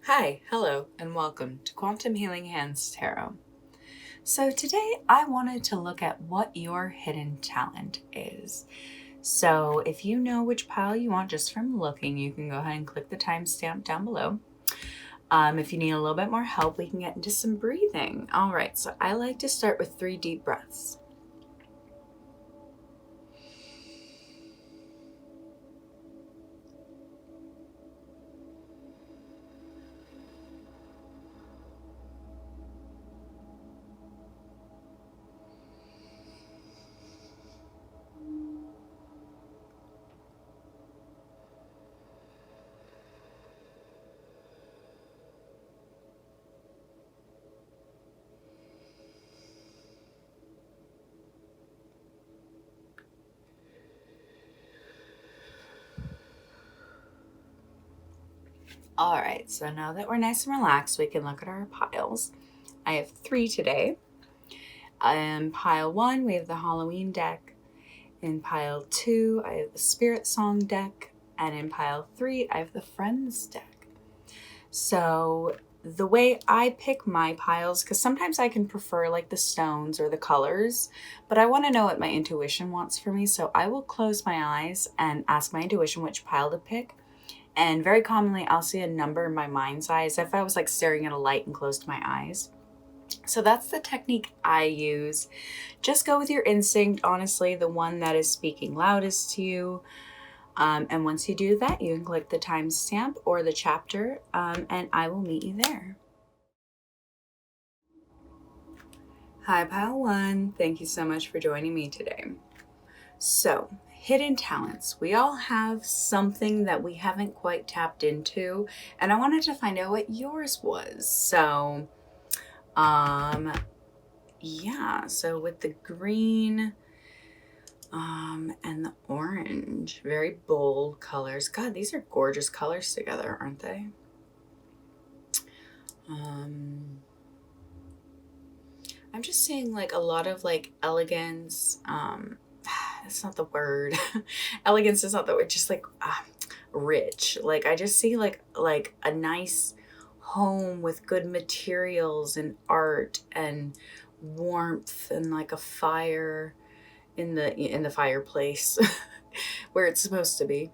Hi, hello, and welcome to Quantum Healing Hands Tarot. So, today I wanted to look at what your hidden talent is. So, if you know which pile you want just from looking, you can go ahead and click the timestamp down below. If you need a little bit more help, we can get into some breathing. All right, so I like to start with 3 deep breaths. All right, so now that we're nice and relaxed, we can look at our piles. I have 3 today. In pile 1, we have the Halloween deck. In pile 2, I have the Spirit Song deck. And in pile 3, I have the Friends deck. So the way I pick my piles, because sometimes I can prefer like the stones or the colors, but I want to know what my intuition wants for me. So I will close my eyes and ask my intuition which pile to pick. And very commonly, I'll see a number in my mind's eye as if I was like staring at a light and closed my eyes. So that's the technique I use. Just go with your instinct, honestly, the one that is speaking loudest to you. And once you do that, you can click the timestamp or the chapter, and I will meet you there. Hi, Pile 1. Thank you so much for joining me today. So, hidden talents. We all have something that we haven't quite tapped into, and I wanted to find out what yours was. So, so with the green, and the orange, very bold colors. God, these are gorgeous colors together, aren't they? I'm just seeing like a lot of like elegance. That's not the word. Elegance is not the word. Just like rich. Like I just see like a nice home with good materials and art and warmth and like a fire in the fireplace where it's supposed to be.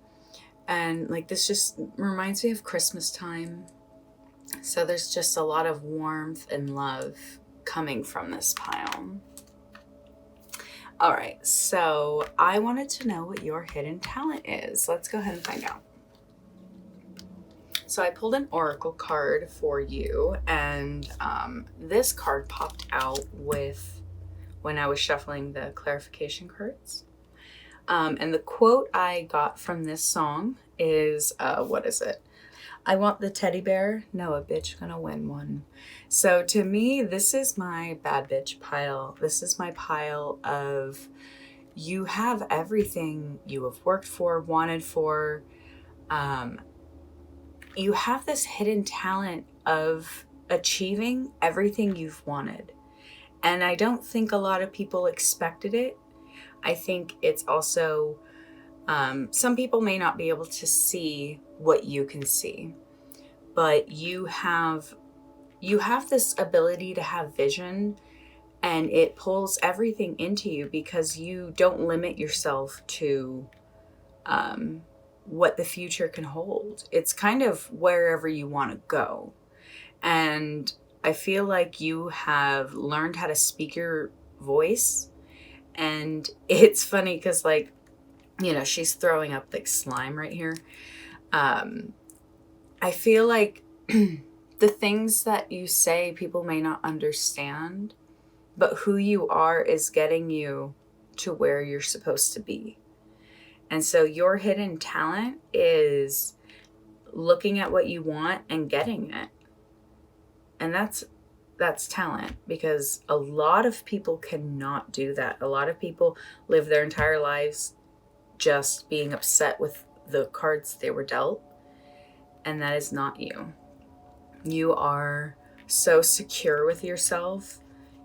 And like this just reminds me of Christmas time. So there's just a lot of warmth and love coming from this pile. All right, so I wanted to know what your hidden talent is. Let's go ahead and find out. So I pulled an oracle card for you, and this card popped out with when I was shuffling the clarification cards. And the quote I got from this song is, what is it? I want the teddy bear. No, a bitch gonna win one. So to me, this is my bad bitch pile. This is my pile of you have everything you have worked for, wanted for. You have this hidden talent of achieving everything you've wanted. And I don't think a lot of people expected it. I think it's also, some people may not be able to see what you can see, but you have this ability to have vision, and it pulls everything into you because you don't limit yourself to what the future can hold. It's kind of wherever you want to go. And I feel like you have learned how to speak your voice. And it's funny because, like, she's throwing up like slime right here. I feel like the things that you say people may not understand, but who you are is getting you to where you're supposed to be. And so your hidden talent is looking at what you want and getting it. And that's talent, because a lot of people cannot do that. A lot of people live their entire lives just being upset with the cards they were dealt, and that is not you. You are so secure with yourself.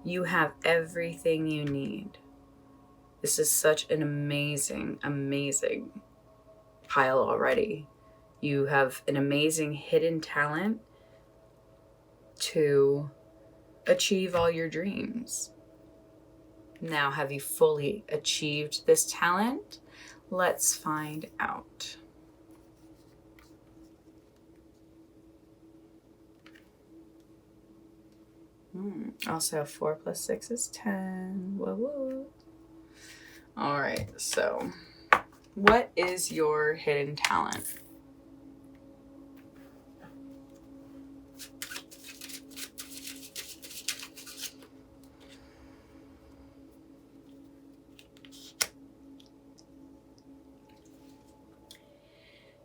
You have everything you need. This is such an amazing, amazing pile already. You have an amazing hidden talent to achieve all your dreams. Now, have you fully achieved this talent? Let's find out. Also, 4 plus 6 is 10. Whoa, whoa. All right, so what is your hidden talent?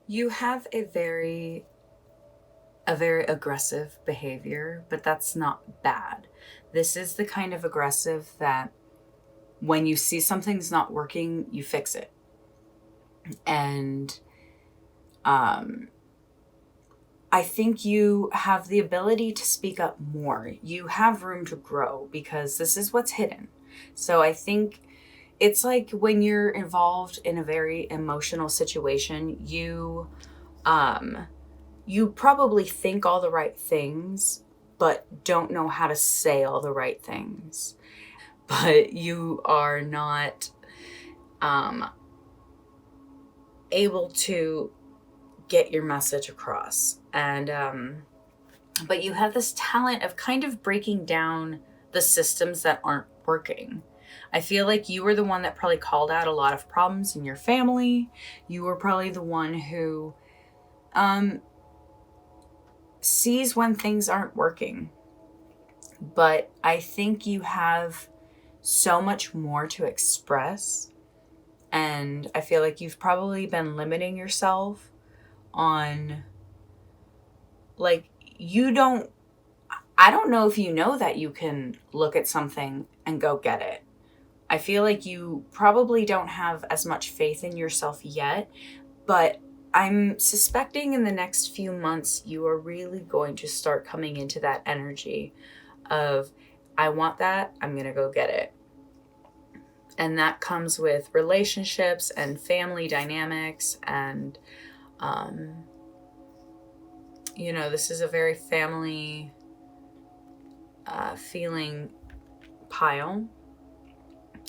You have a very aggressive behavior, but that's not bad. This is the kind of aggressive that when you see something's not working, you fix it. And I think you have the ability to speak up more. You have room to grow because this is what's hidden. So I think it's like when you're involved in a very emotional situation, you probably think all the right things, but don't know how to say all the right things. But you are not able to get your message across. And but you have this talent of kind of breaking down the systems that aren't working. I feel like you were the one that probably called out a lot of problems in your family. You were probably the one who sees when things aren't working. But I think you have so much more to express. And I feel like you've probably been limiting yourself on, like, I don't know if you know that you can look at something and go get it. I feel like you probably don't have as much faith in yourself yet, but I'm suspecting in the next few months, you are really going to start coming into that energy of, I want that, I'm going to go get it. And that comes with relationships and family dynamics. And, this is a very family feeling pile.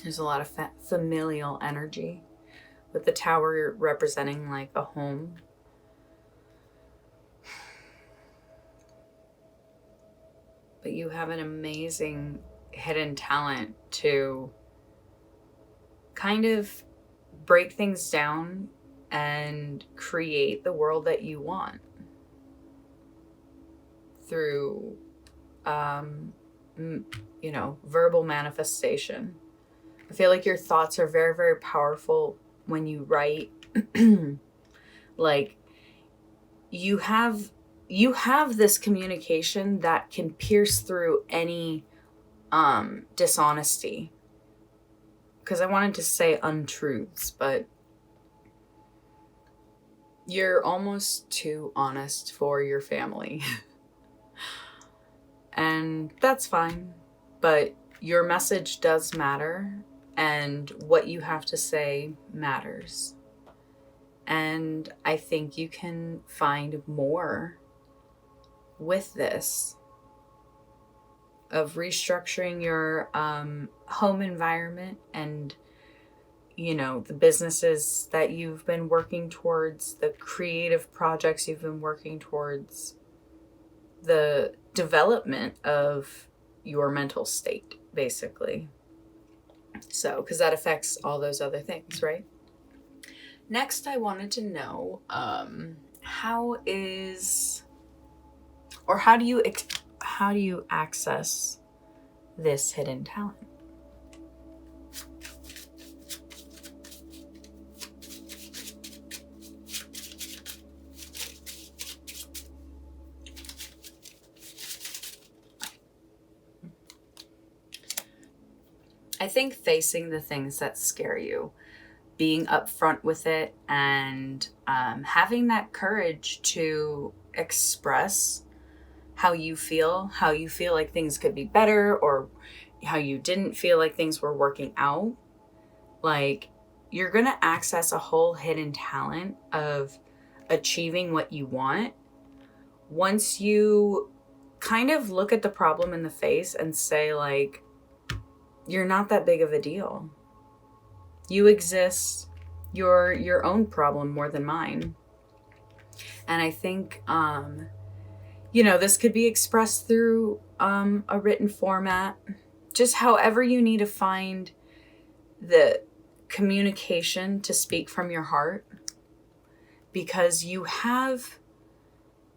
There's a lot of familial energy, with the tower representing like a home. But you have an amazing hidden talent to kind of break things down and create the world that you want through, verbal manifestation. I feel like your thoughts are very, very powerful when you write. Like, you have this communication that can pierce through any dishonesty. Because I wanted to say untruths, but you're almost too honest for your family. And that's fine. But your message does matter, and what you have to say matters. And I think you can find more with this, of restructuring your home environment and, the businesses that you've been working towards, the creative projects you've been working towards, the development of your mental state, basically. So, because that affects all those other things, right? Next, I wanted to know, how do you access this hidden talent? I think facing the things that scare you, being upfront with it, and having that courage to express how you feel like things could be better, or how you didn't feel like things were working out. Like, you're going to access a whole hidden talent of achieving what you want once you kind of look at the problem in the face and say, like, you're not that big of a deal. You exist. You're your own problem more than mine. And I think, this could be expressed through a written format, just however you need to find the communication to speak from your heart, because you have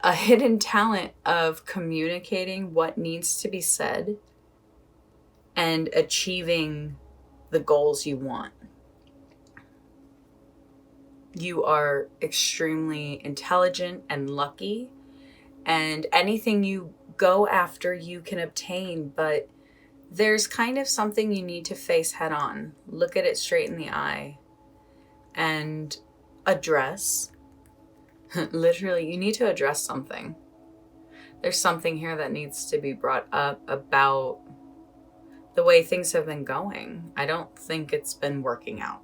a hidden talent of communicating what needs to be said and achieving the goals you want. You are extremely intelligent and lucky, and anything you go after you can obtain, but there's kind of something you need to face head on. Look at it straight in the eye and address. Literally, you need to address something. There's something here that needs to be brought up about the way things have been going. I don't think it's been working out.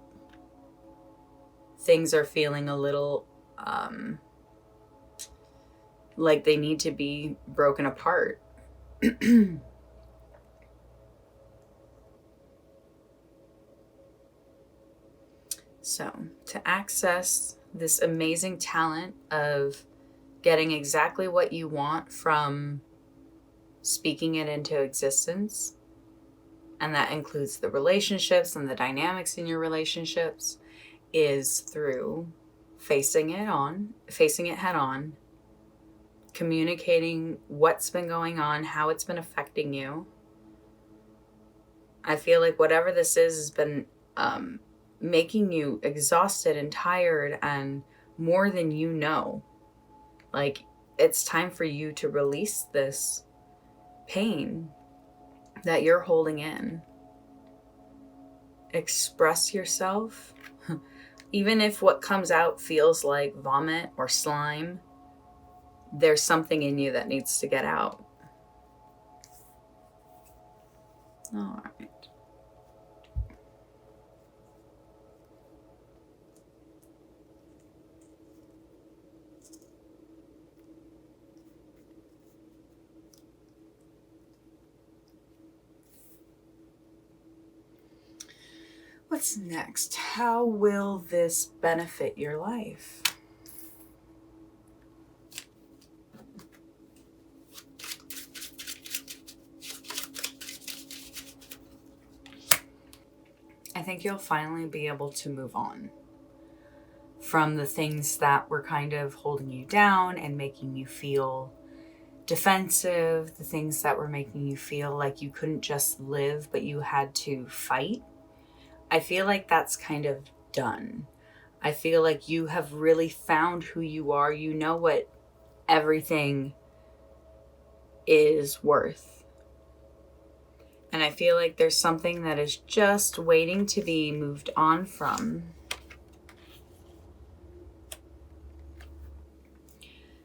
Things are feeling a little like they need to be broken apart. So, to access this amazing talent of getting exactly what you want from speaking it into existence, and that includes the relationships and the dynamics in your relationships, is through facing it head on, communicating what's been going on, how it's been affecting you. I feel like whatever this is has been making you exhausted and tired and more than you know. Like, it's time for you to release this pain that you're holding in. Express yourself. Even if what comes out feels like vomit or slime, there's something in you that needs to get out. All right. What's next? How will this benefit your life? I think you'll finally be able to move on from the things that were kind of holding you down and making you feel defensive, the things that were making you feel like you couldn't just live, but you had to fight. I feel like that's kind of done. I feel like you have really found who you are. You know what everything is worth. And I feel like there's something that is just waiting to be moved on from.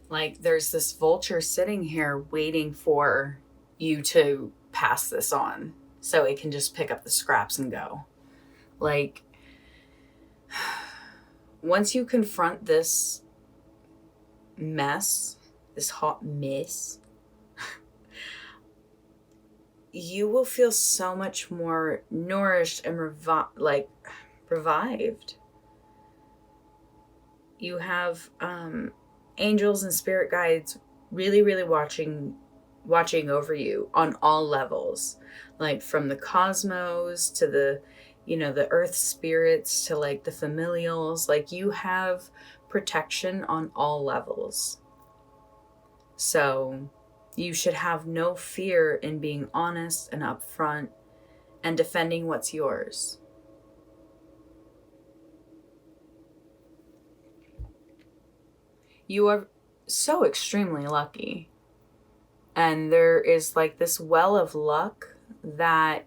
Like, there's this vulture sitting here waiting for you to pass this on so it can just pick up the scraps and go. Like, once you confront this mess, this hot mess, you will feel so much more nourished and revived. You have angels and spirit guides really, really watching over you on all levels, like from the cosmos to the earth spirits to like the familials. Like, you have protection on all levels. So you should have no fear in being honest and upfront and defending what's yours. You are so extremely lucky. And there is like this well of luck that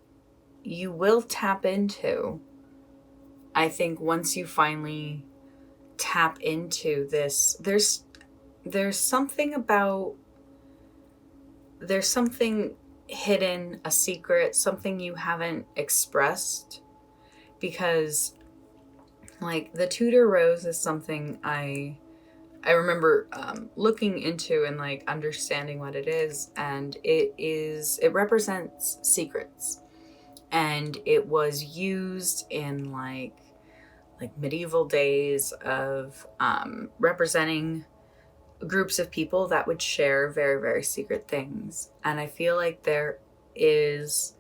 you will tap into. I think once you finally tap into this, there's something hidden, a secret, something you haven't expressed, because like the Tudor rose is something I I remember looking into and like understanding what it is, and it represents secrets, and it was used in like medieval days of representing groups of people that would share very, very secret things. And I feel like there is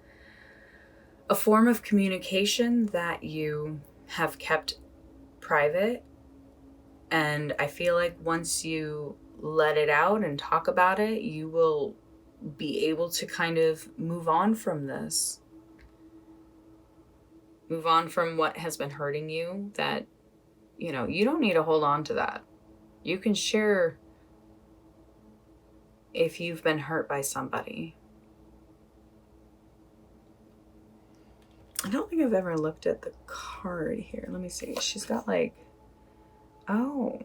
a form of communication that you have kept private. And I feel like once you let it out and talk about it, you will be able to kind of move on from this. Move on from what has been hurting you, that, you know, you don't need to hold on to that. You can share if you've been hurt by somebody. I don't think I've ever looked at the card here. Let me see. She's got like, oh,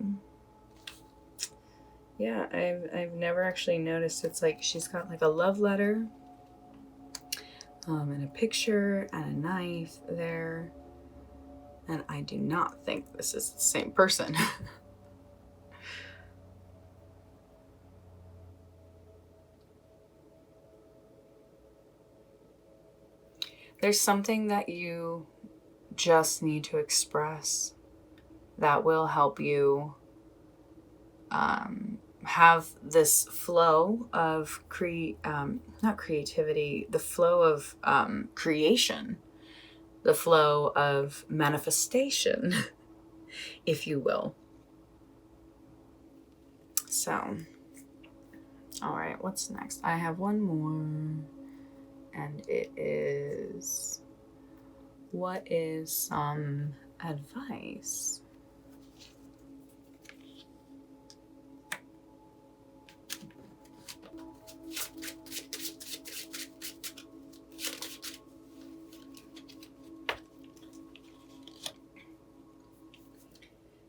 yeah, I've never actually noticed. It's like she's got like a love letter, and a picture and a knife there. And I do not think this is the same person. There's something that you just need to express that will help you have this flow of not creativity, the flow of creation, the flow of manifestation, if you will. So, all right, what's next? I have one more, and it is, what is some advice?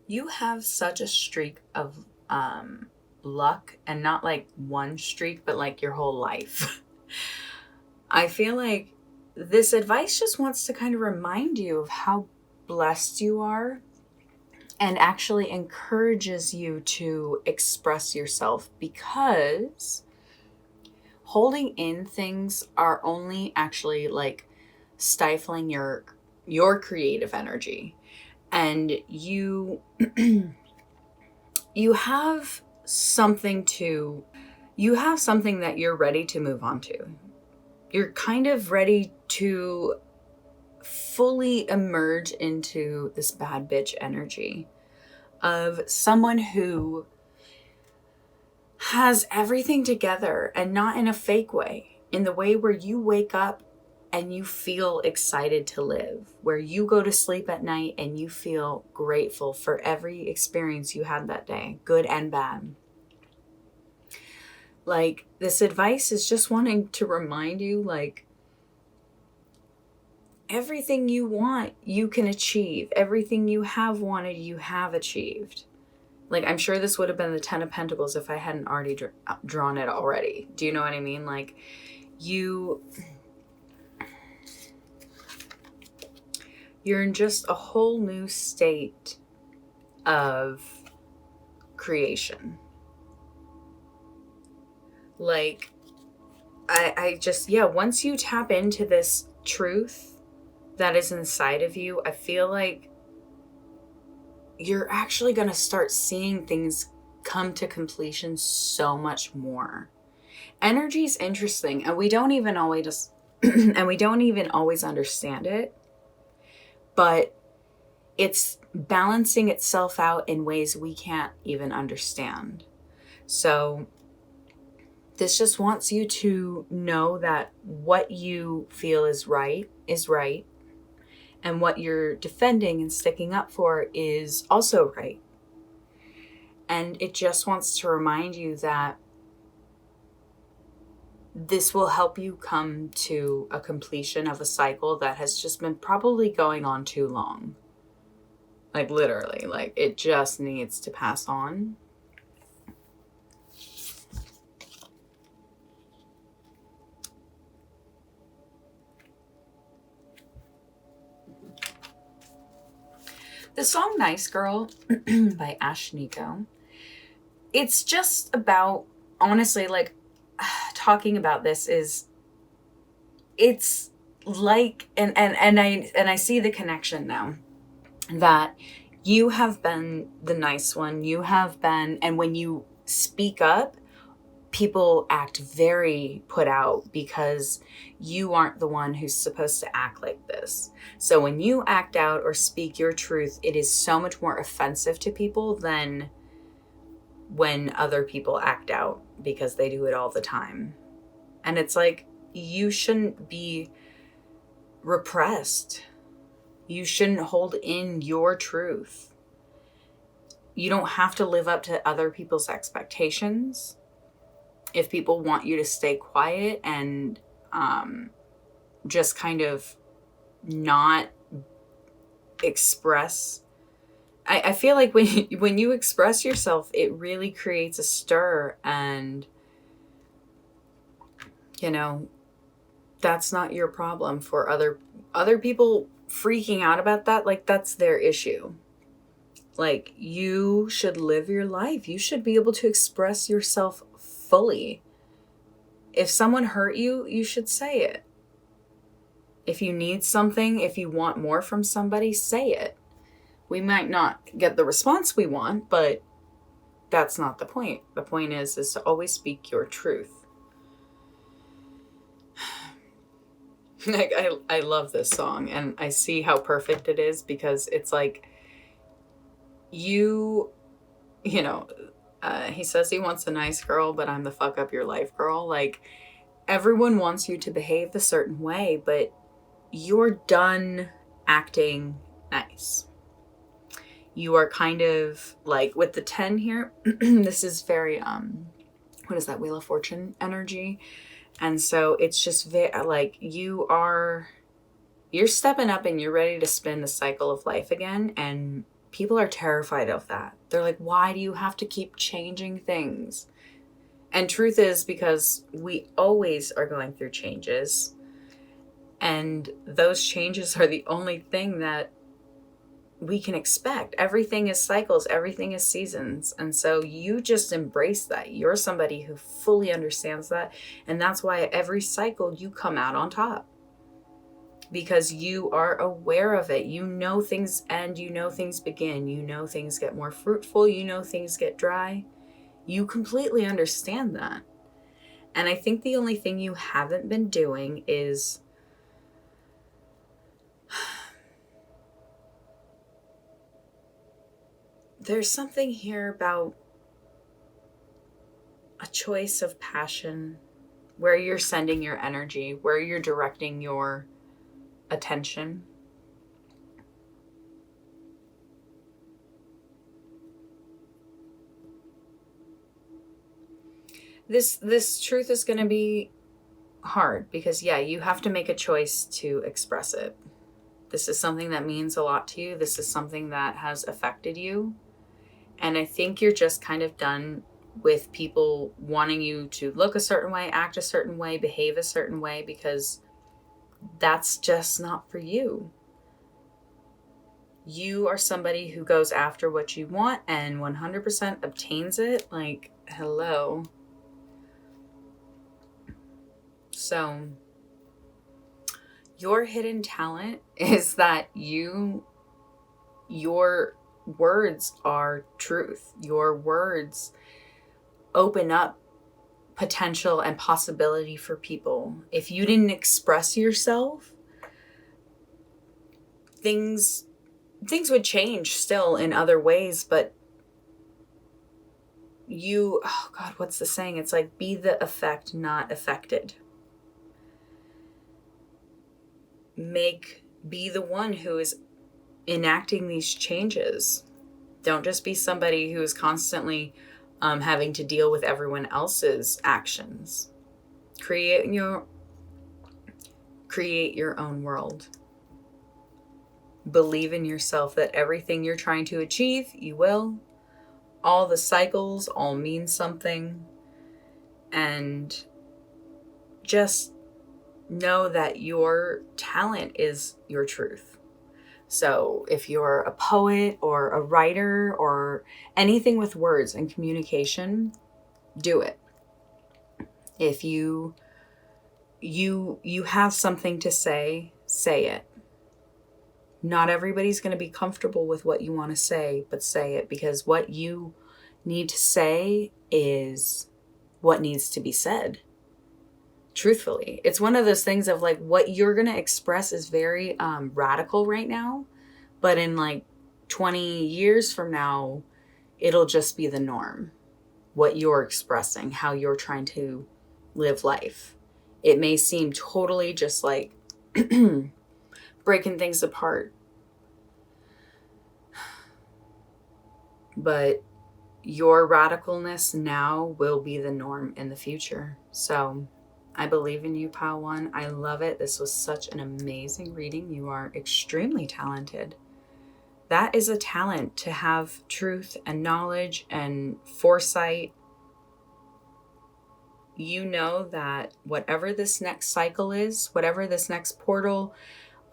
You have such a streak of luck, and not like one streak, but like your whole life. I feel like this advice just wants to kind of remind you of how blessed you are, and actually encourages you to express yourself, because holding in things are only actually like stifling your creative energy. And you you have something that you're ready to move on to. You're kind of ready to fully emerge into this bad bitch energy of someone who has everything together, and not in a fake way, in the way where you wake up and you feel excited to live, where you go to sleep at night and you feel grateful for every experience you had that day, good and bad. Like, this advice is just wanting to remind you, like, everything you want, you can achieve. Everything you have wanted, you have achieved. Like, I'm sure this would have been the 10 of Pentacles if I hadn't already drawn it already. Do you know what I mean? Like, you're in just a whole new state of creation. Like, I just, yeah, once you tap into this truth that is inside of you, I feel like you're actually going to start seeing things come to completion so much more. Energy is interesting, and we don't even always understand it, but it's balancing itself out in ways we can't even understand. So this just wants you to know that what you feel is right, and what you're defending and sticking up for is also right. And it just wants to remind you that this will help you come to a completion of a cycle that has just been probably going on too long. Like, literally, like, it just needs to pass on. The song Nice Girl by Ashnikko it's just about, honestly, like, talking about this is, it's like, and I see the connection now, that you have been the nice one. You have been, and when you speak up, people act very put out because you aren't the one who's supposed to act like this. So when you act out or speak your truth, it is so much more offensive to people than when other people act out, because they do it all the time. And it's like, you shouldn't be repressed. You shouldn't hold in your truth. You don't have to live up to other people's expectations. If people want you to stay quiet and just kind of not express, I feel like when you express yourself, it really creates a stir, and that's not your problem. For other people freaking out about that, like, that's their issue. Like, you should live your life. You should be able to express yourself fully. If someone hurt you, you should say it. If you need something, if you want more from somebody, say it. We might not get the response we want, but that's not the point. The point is to always speak your truth. Like, I love this song, and I see how perfect it is, because it's like, he says he wants a nice girl, but I'm the fuck up your life girl. Like, everyone wants you to behave a certain way, but you're done acting nice. You are kind of like, with the 10 here, this is very, what is that, Wheel of Fortune energy? And so it's just very, like, you're stepping up and you're ready to spin the cycle of life again. And people are terrified of that. They're like, why do you have to keep changing things? And truth is, because we always are going through changes. And those changes are the only thing that we can expect. Everything is cycles, everything is seasons. And so you just embrace that. You're somebody who fully understands that. And that's why every cycle you come out on top. Because you are aware of it. You know things end, you know things begin, you know things get more fruitful, you know things get dry. You completely understand that. And I think the only thing you haven't been doing is there's something here about a choice of passion, where you're sending your energy, where you're directing your attention. This truth is going to be hard, because you have to make a choice to express it. This is something that means a lot to you. This is something that has affected you. And I think you're just kind of done with people wanting you to look a certain way, act a certain way, behave a certain way, because that's just not for you. You are somebody who goes after what you want and 100% obtains it. Like, hello. So your hidden talent is that your words are truth. Your words open up potential and possibility for people. If you didn't express yourself, things would change still in other ways, but oh God, what's the saying? It's like, be the effect, not affected. Be the one who is enacting these changes. Don't just be somebody who is constantly having to deal with everyone else's actions. Create your own world. Believe in yourself that everything you're trying to achieve, you will. All the cycles all mean something. And just know that your talent is your truth. So if you're a poet or a writer or anything with words and communication, do it. If you have something to say it. Not everybody's going to be comfortable with what you want to say, but say it, because what you need to say is what needs to be said. Truthfully, it's one of those things of like, what you're going to express is very radical right now, but in like 20 years from now, it'll just be the norm. What you're expressing, how you're trying to live life. It may seem totally just like breaking things apart, but your radicalness now will be the norm in the future. So I believe in you, Pile 1. I love it. This was such an amazing reading. You are extremely talented. That is a talent, to have truth and knowledge and foresight. You know that whatever this next cycle is, whatever this next portal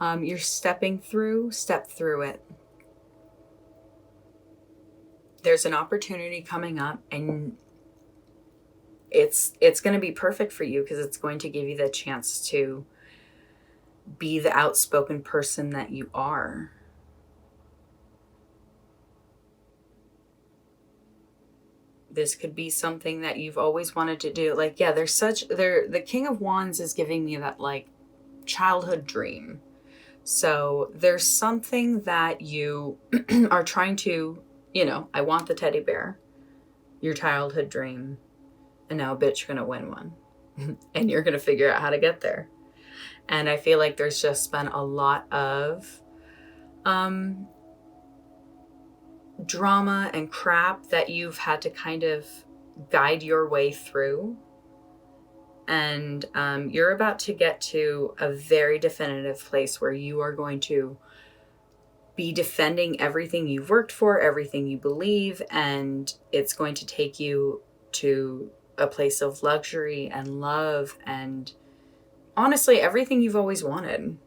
you're stepping through, step through it. There's an opportunity coming up, and it's going to be perfect for you, because it's going to give you the chance to be the outspoken person that you are. This could be something that you've always wanted to do. Like, yeah, the King of Wands is giving me that like childhood dream. So there's something that you are trying to, I want the teddy bear, your childhood dream. And now, bitch, you're going to win one. And you're going to figure out how to get there. And I feel like there's just been a lot of drama and crap that you've had to kind of guide your way through. And you're about to get to a very definitive place where you are going to be defending everything you've worked for, everything you believe, and it's going to take you to a place of luxury and love and honestly everything you've always wanted.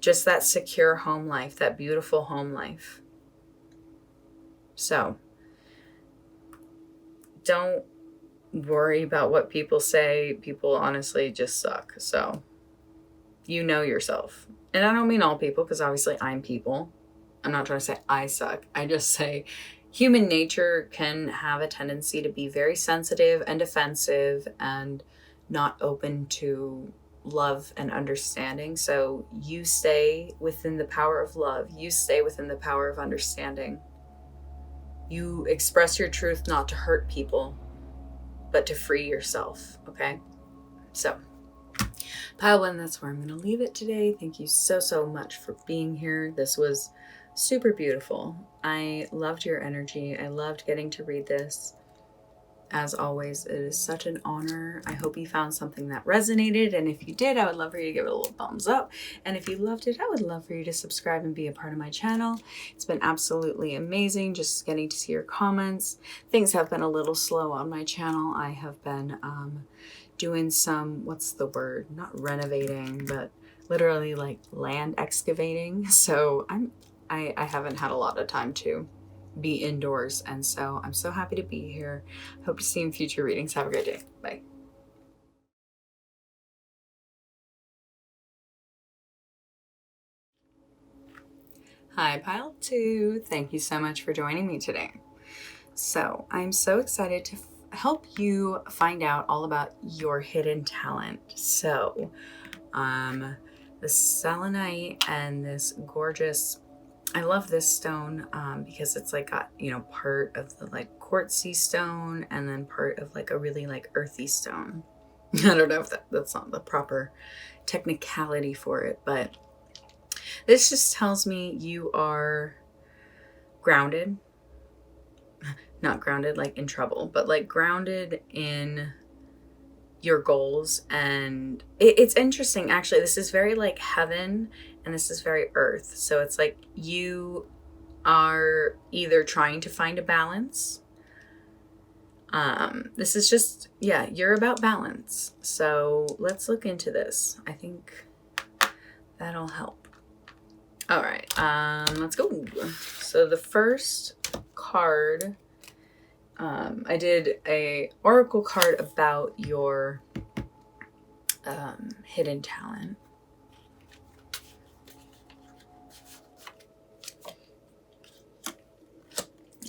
Just that secure home life, that beautiful home life. So don't worry about what people say. People honestly just suck. So you know yourself. And I don't mean all people, because obviously I'm people. I'm not trying to say I suck. I just say human nature can have a tendency to be very sensitive and defensive and not open to love and understanding. So you stay within the power of love. You stay within the power of understanding. You express your truth not to hurt people, but to free yourself, okay? So, Pile 1, that's where I'm going to leave it today. Thank you so much for being here. This was super beautiful. I loved your energy. I loved getting to read this. As always, it is such an honor. I hope you found something that resonated. And if you did, I would love for you to give it a little thumbs up. And if you loved it, I would love for you to subscribe and be a part of my channel. It's been absolutely amazing just getting to see your comments. Things have been a little slow on my channel. I have been doing some, what's the word? Not renovating, but literally like land excavating. So I haven't had a lot of time to be indoors, and so I'm so happy to be here. Hope to see you in future readings. Have a great day. Bye. Hi, Pile 2. Thank you so much for joining me today. So I'm so excited to help you find out all about your hidden talent. So the selenite and this gorgeous, I love this stone because it's like got, part of the like quartzy stone and then part of like a really like earthy stone. I don't know if that's not the proper technicality for it, but this just tells me you are grounded. Not grounded like in trouble, but like grounded in your goals. And it's interesting, actually. This is very like heaven and this is very earth. So it's like you are either trying to find a balance. This is just, you're about balance. So let's look into this. I think that'll help. All right, let's go. So the first card, I did a oracle card about your hidden talent.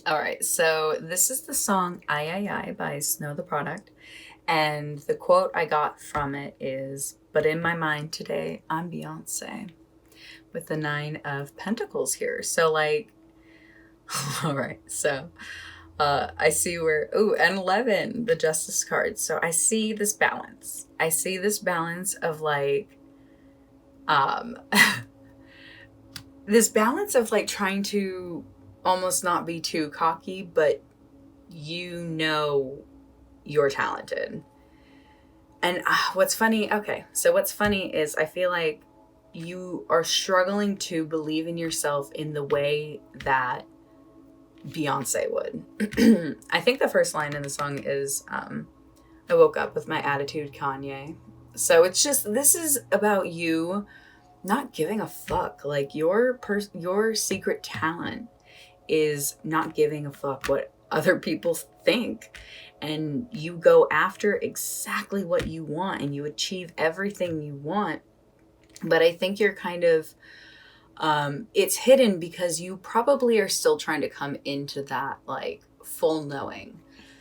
All right, so this is the song "I I I" by Snow Tha Product, and the quote I got from it is, "But in my mind today, I'm Beyonce," with the 9 of Pentacles here. So like, all right, so I see where, oh, and 11, the Justice card. So I see this balance. I see this balance of like, this balance of like trying to almost not be too cocky, but you know you're talented. And what's funny, okay, so what's funny is I feel like you are struggling to believe in yourself in the way that Beyonce would. I think the first line in the song is, I woke up with my attitude, Kanye. So it's just, this is about you not giving a fuck. Like your secret talent is not giving a fuck what other people think, and you go after exactly what you want and you achieve everything you want. But I think you're kind of it's hidden because you probably are still trying to come into that like full knowing.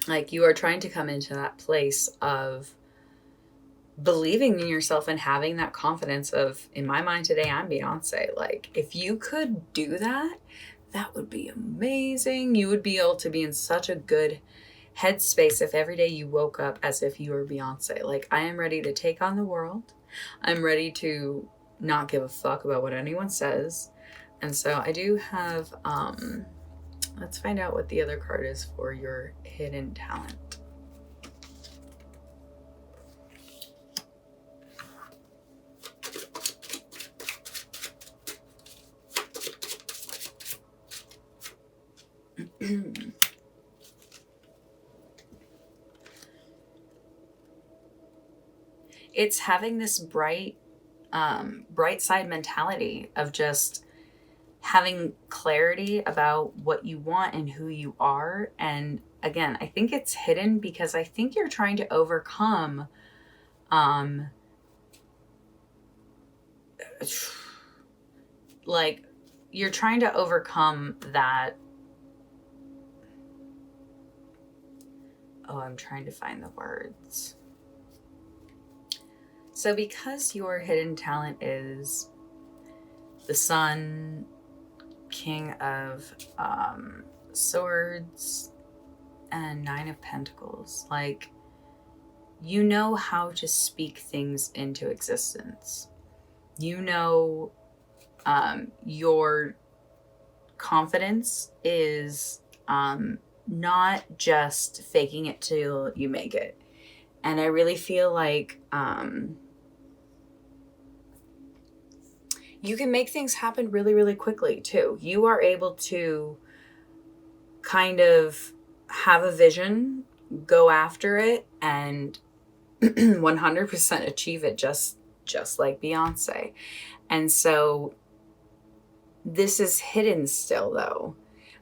Like you are trying to come into that place of believing in yourself and having that confidence of, in my mind today, I'm Beyonce. Like if you could do that, that would be amazing. You would be able to be in such a good headspace if every day you woke up as if you were Beyonce. Like, I am ready to take on the world. I'm ready to not give a fuck about what anyone says. And so I do have, let's find out what the other card is for your hidden talent. It's having this bright side mentality of just having clarity about what you want and who you are. And again, I think it's hidden because I think you're trying to overcome like you're trying to overcome that. Oh, I'm trying to find the words. So because your hidden talent is the Sun, King of Swords, and 9 of Pentacles, like, you know how to speak things into existence. You know, your confidence is not just faking it till you make it. And I really feel like you can make things happen really, really quickly too. You are able to kind of have a vision, go after it, and 100% achieve it just like Beyonce. And so this is hidden still though.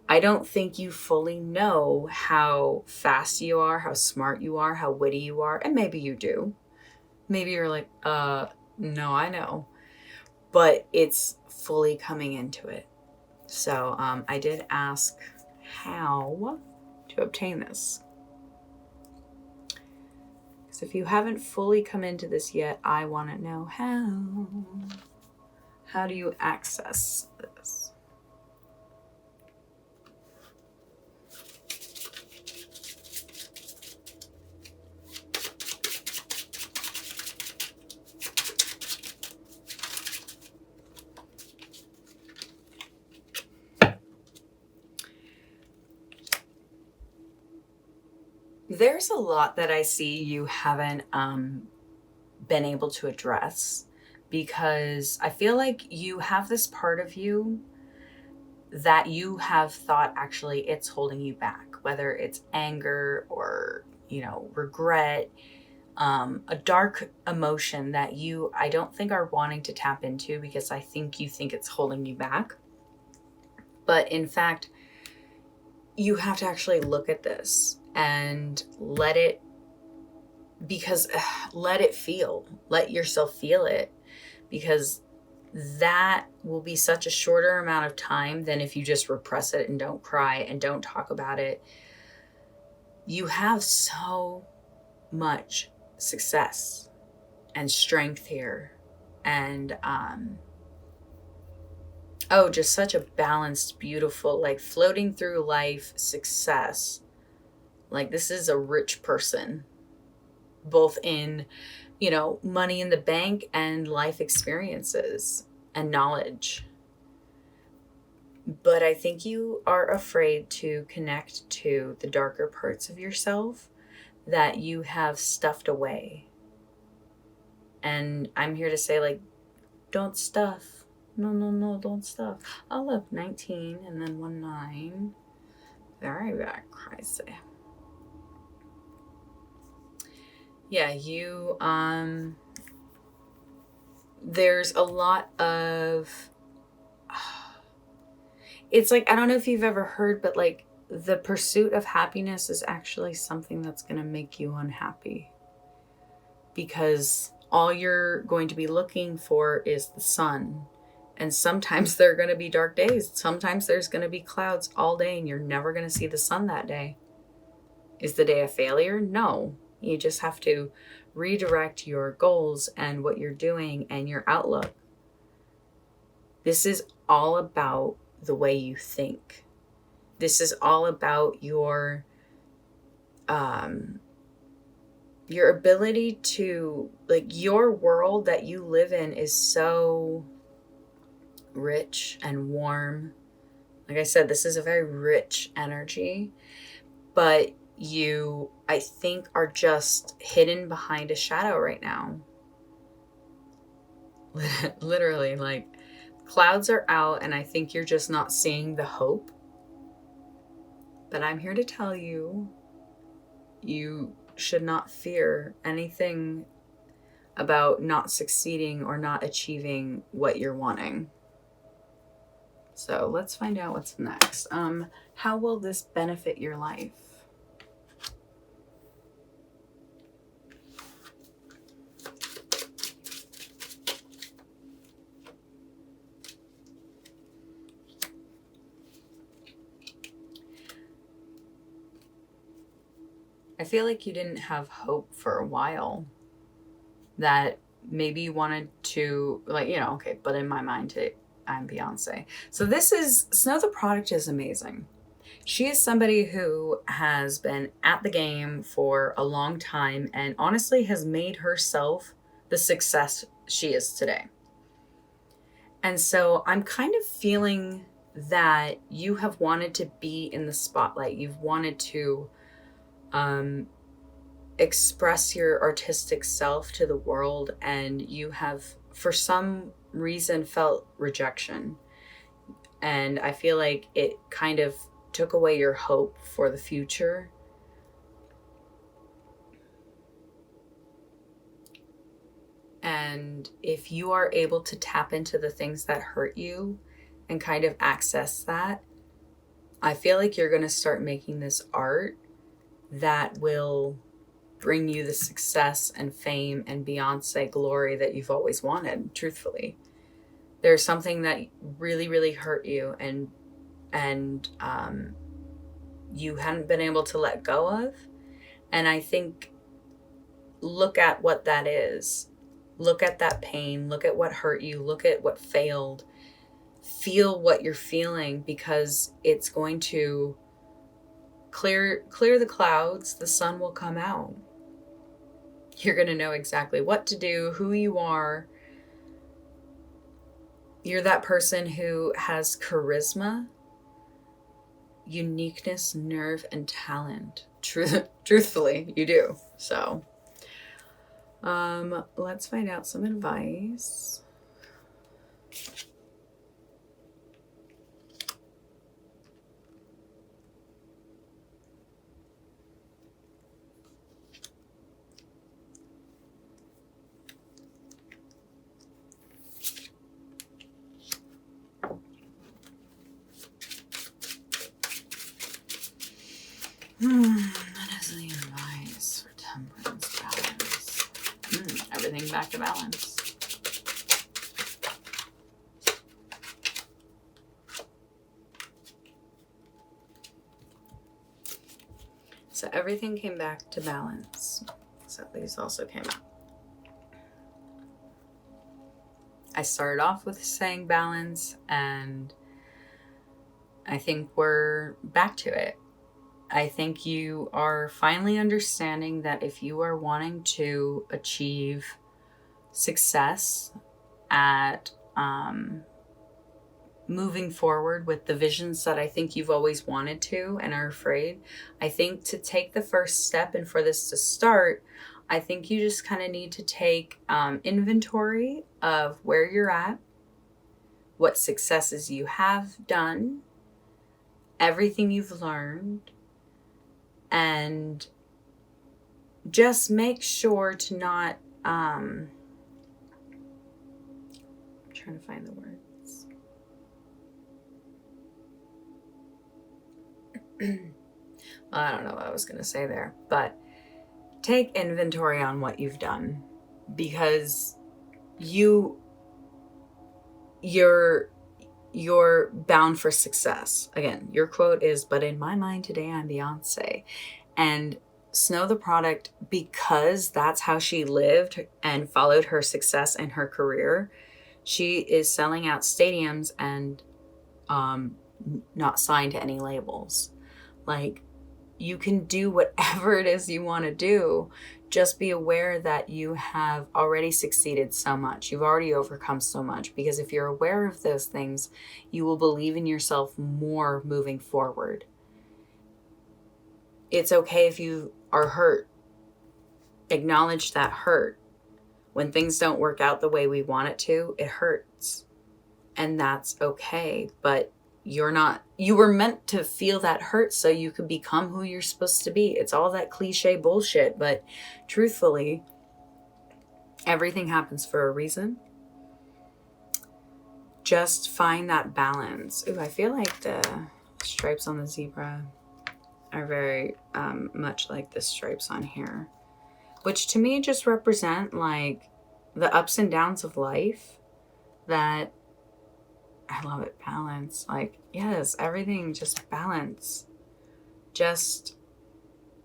I don't think you fully know how fast you are, how smart you are, how witty you are. And maybe you do. Maybe you're like, no, I know. But it's fully coming into it. So I did ask how to obtain this. Because if you haven't fully come into this yet, I want to know how. How do you access this? There's a lot that I see you haven't been able to address, because I feel like you have this part of you that you have thought actually it's holding you back, whether it's anger or, regret. a dark emotion that I don't think are wanting to tap into, because I think you think it's holding you back. But in fact, you have to actually look at this and let it feel, let yourself feel it, because that will be such a shorter amount of time than if you just repress it and don't cry and don't talk about it. You have so much success and strength here, and just such a balanced, beautiful, like floating through life success. Like, this is a rich person, both in, money in the bank and life experiences and knowledge. But I think you are afraid to connect to the darker parts of yourself that you have stuffed away. And I'm here to say, like, don't stuff. No, don't stuff. Oh, look, 19 and then 1 9. Very bad, crazy. Yeah, you, there's a lot of, it's like, I don't know if you've ever heard, but like, the pursuit of happiness is actually something that's going to make you unhappy, because all you're going to be looking for is the sun. And sometimes there are going to be dark days. Sometimes there's going to be clouds all day and you're never going to see the sun that day. Is the day a failure? No. You just have to redirect your goals and what you're doing and your outlook. This is all about the way you think. This is all about your ability to, like, your world that you live in is so rich and warm. Like I said, this is a very rich energy, but you, I think, are just hidden behind a shadow right now. Literally, like, clouds are out and I think you're just not seeing the hope. But I'm here to tell you, you should not fear anything about not succeeding or not achieving what you're wanting. So let's find out what's next. How will this benefit your life? I feel like you didn't have hope for a while, that maybe you wanted to, like, okay, but in my mind, I'm Beyonce. So this is, Snow the Product is amazing. She is somebody who has been at the game for a long time and honestly has made herself the success she is today. And so I'm kind of feeling that you have wanted to be in the spotlight. You've wanted to express your artistic self to the world, and you have, for some reason, felt rejection. And I feel like it kind of took away your hope for the future. And if you are able to tap into the things that hurt you and kind of access that, I feel like you're going to start making this art that will bring you the success and fame and Beyonce glory that you've always wanted, truthfully. There's something that really, really hurt you and you hadn't been able to let go of. And I think, look at what that is. Look at that pain. Look at what hurt you. Look at what failed. Feel what you're feeling, because it's going to clear the clouds. The sun will come out. You're going to know exactly what to do, who you are. You're that person who has charisma, uniqueness, nerve, and talent. Truthfully, you do. So, let's find out some advice. What is the advice for temperance balance? Everything back to balance. So everything came back to balance. So these also came out. I started off with saying balance, and I think we're back to it. I think you are finally understanding that if you are wanting to achieve success at moving forward with the visions that I think you've always wanted to and are afraid, I think to take the first step and for this to start, I think you just kind of need to take inventory of where you're at, what successes you have done, everything you've learned, and just make sure to not, I'm trying to find the words. Well, I don't know what I was going to say there, but take inventory on what you've done, because you're bound for success. Again, your quote is, "But in my mind today, I'm Beyonce." And Snow the Product, because that's how she lived and followed her success in her career, she is selling out stadiums and not signed to any labels. Like, you can do whatever it is you want to do. Just be aware that you have already succeeded so much. You've already overcome so much, because if you're aware of those things, you will believe in yourself more moving forward. It's okay if you are hurt. Acknowledge that hurt. When things don't work out the way we want it to, it hurts. And that's okay. But you were meant to feel that hurt so you could become who you're supposed to be. It's all that cliche bullshit, but truthfully, everything happens for a reason. Just find that balance. Ooh, I feel like the stripes on the zebra are very much like the stripes on here, which to me just represent like the ups and downs of life. That I love it. Balance. Like, yes, everything just balance. Just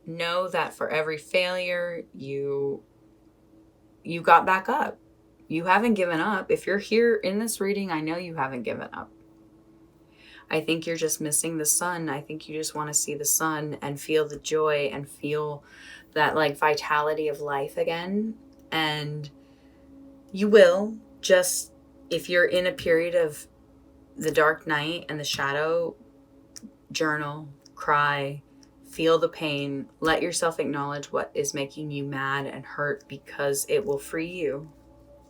know that for every failure, you got back up. You haven't given up. If you're here in this reading, I know you haven't given up. I think you're just missing the sun. I think you just want to see the sun and feel the joy and feel that like vitality of life again. And you will. Just if you're in a period of the dark night and the shadow, journal, cry, feel the pain, let yourself acknowledge what is making you mad and hurt, because it will free you.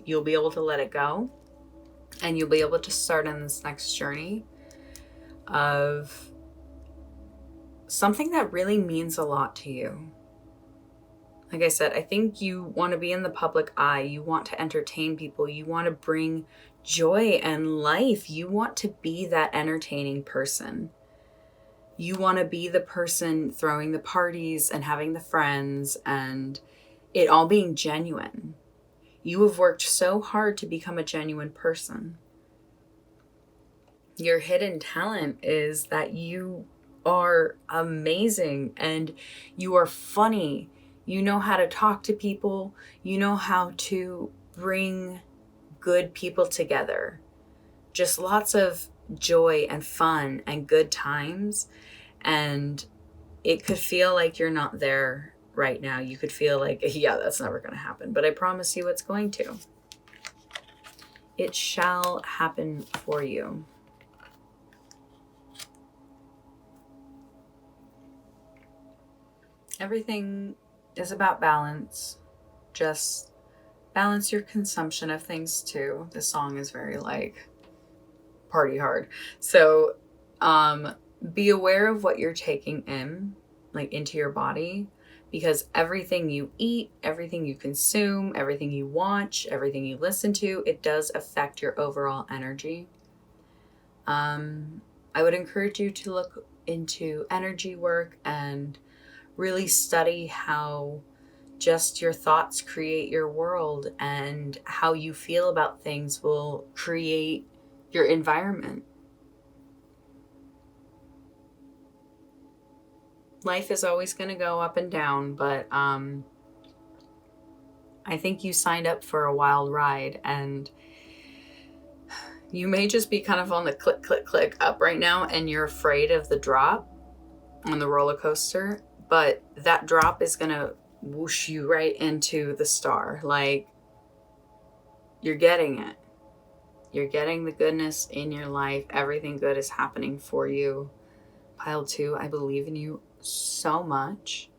You'll be able to let it go, and you'll be able to start on this next journey of something that really means a lot to you. Like I said, I think you want to be in the public eye. You want to entertain people. You want to bring joy and life. You want to be that entertaining person. You want to be the person throwing the parties and having the friends and it all being genuine. You have worked so hard to become a genuine person. Your hidden talent is that you are amazing and you are funny. You know how to talk to people. You know how to bring good people together. Just lots of joy and fun and good times. And it could feel like you're not there right now. You could feel like, yeah, that's never going to happen. But I promise you it's going to. It shall happen for you. Everything is about balance. Just balance your consumption of things too. This song is very like party hard. So be aware of what you're taking in, like into your body, because everything you eat, everything you consume, everything you watch, everything you listen to, it does affect your overall energy. I would encourage you to look into energy work and really study how just your thoughts create your world, and how you feel about things will create your environment. Life is always going to go up and down, but I think you signed up for a wild ride, and you may just be kind of on the click, click, click up right now, and you're afraid of the drop on the roller coaster, but that drop is going to whoosh you right into the star. Like, you're getting it. You're getting the goodness in your life. Everything good is happening for you. Pile 2, I believe in you so much.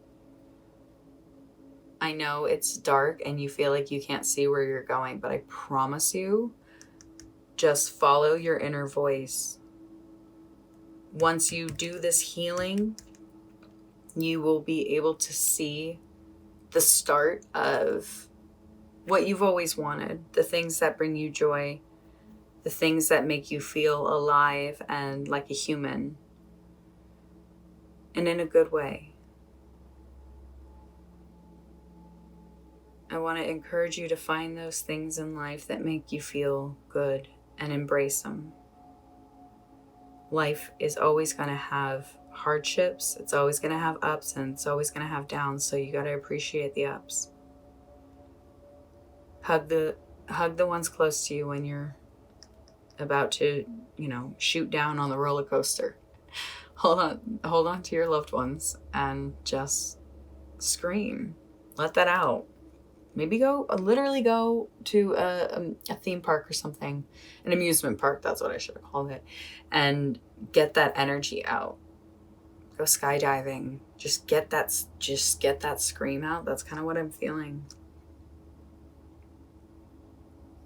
I know it's dark and you feel like you can't see where you're going, but I promise you, just follow your inner voice. Once you do this healing, you will be able to see the start of what you've always wanted, the things that bring you joy, the things that make you feel alive and like a human, and in a good way. I want to encourage you to find those things in life that make you feel good and embrace them. Life is always going to have hardships, it's always going to have ups, and it's always going to have downs, so you got to appreciate the ups. Hug the ones close to you when you're about to, shoot down on the roller coaster. Hold on to your loved ones and just scream. Let that out. Maybe literally go to a theme park or something, an amusement park. That's what I should have called it, and get that energy out. Go skydiving. Just get that scream out. That's kind of what I'm feeling.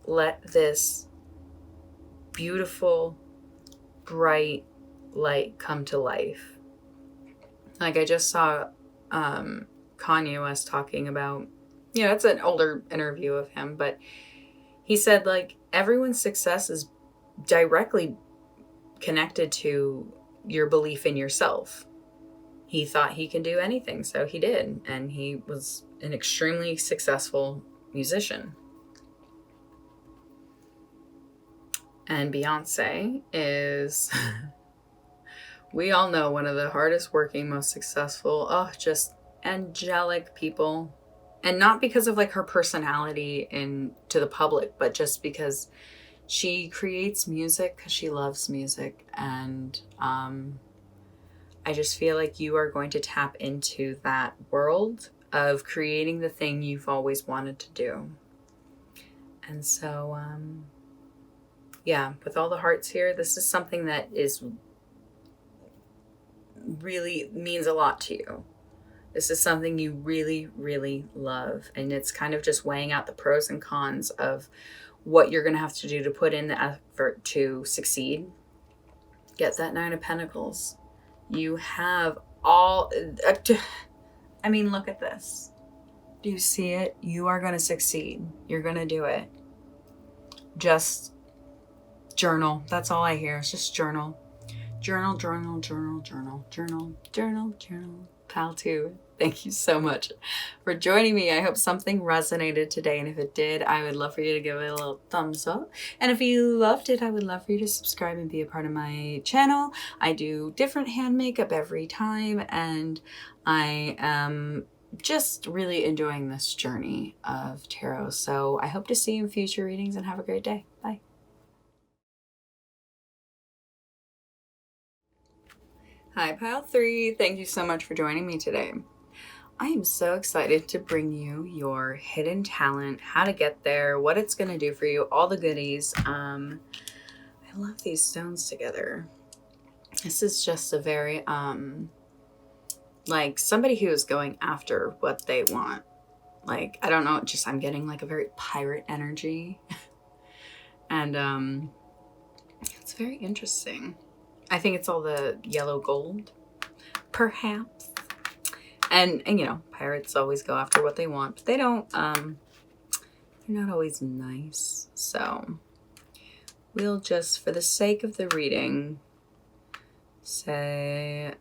Let this beautiful, bright light come to life. Like I just saw Kanye West talking about, it's an older interview of him, but he said, like, everyone's success is directly connected to your belief in yourself. He thought he could do anything, so he did, and he was an extremely successful musician. And Beyonce is, we all know, one of the hardest working, most successful, just angelic people. And not because of like her personality to the public, but just because she creates music because she loves music. And I just feel like you are going to tap into that world of creating the thing you've always wanted to do. And so, with all the hearts here, this is something that is really means a lot to you. This is something you really, really love. And it's kind of just weighing out the pros and cons of what you're going to have to do to put in the effort to succeed. Get that 9 of Pentacles. You have all, look at this. Do you see it? You are going to succeed. You're going to do it. Just journal. That's all I hear. It's just journal. Journal. Pile 2, thank you so much for joining me. I hope something resonated today, and if it did, I would love for you to give it a little thumbs up. And if you loved it, I would love for you to subscribe and be a part of my channel. I do different hand makeup every time, and I am just really enjoying this journey of tarot. So I hope to see you in future readings, and have a great day. Bye. Hi, Pile 3. Thank you so much for joining me today. I am so excited to bring you your hidden talent, how to get there, what it's going to do for you, all the goodies. I love these stones together. This is just a very, like somebody who is going after what they want. Like, I don't know, I'm getting like a very pirate energy. And it's very interesting. I think it's all the yellow gold, perhaps. And pirates always go after what they want, but they don't, they're not always nice. So we'll just, for the sake of the reading, say,